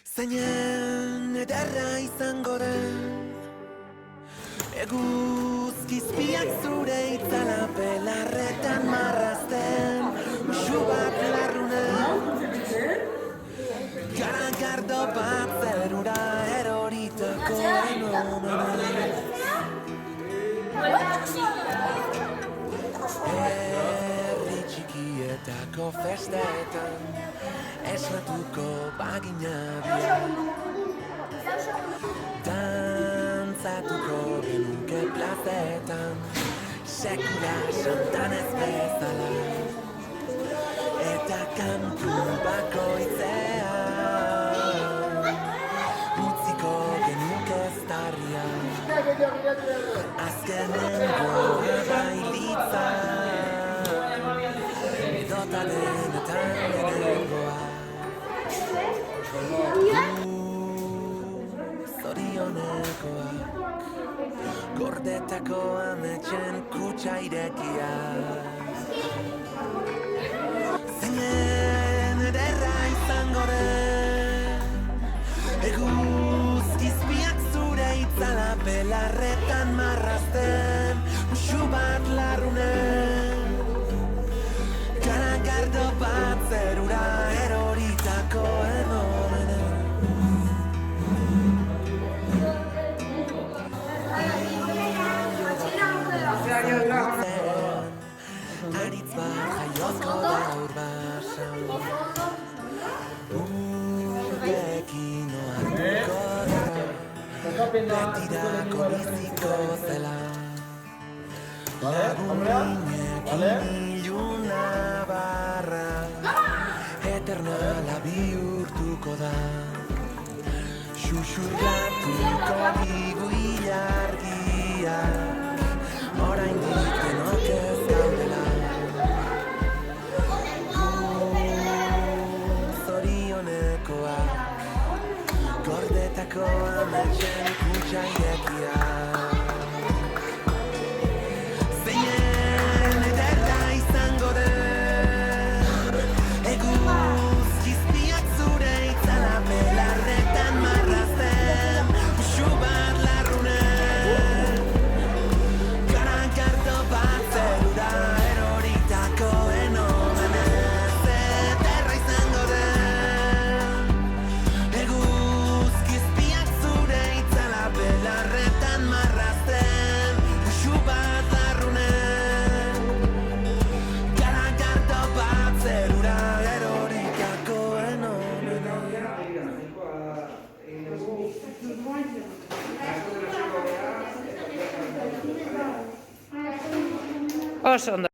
Zeinen ederra izango den Eguzkizpiak zure itzala belarretan marrazten Musu bat larrunen Garagardo bat zerura eroritako fenomenon Herri txikietako festetan Esnatuko bagina Dantzatuko genuke plazetan Sekula santan ez bezala Eta kantu bakoitzean Utziko genuke estarria Azkenengoa bailitza Edota denetan lehenengoa Zorionekoak Gordetako ametxen kutsa irekiak Zeinen ederra izango den Eguzkizpiak zure itzala belarretan marrazten Musu bat larrunen Garagardo bat zerura eroritako fenomenen Aritz bat jaiozko daur basan Urdekin oartuko da Betirako biziko zela Lagunekin iluna barra Eternala bihurtuko da Xuxurlatuko digu ilargia Orain denok ez gaudela Zorionekoak Gordetako ametxen kutsa irekiak Zeinen ederra izango den Eguzkizpiak zure itzala belarretan marrazten Musu bat larrunen Garagardo bat zerura eroritako fenomenez Ederra izango den Eguzkizpiak zure itzala belarretan marrazten Musu bat larrunen Garagardo bat zerura eroritako fenomenez Oso ondo.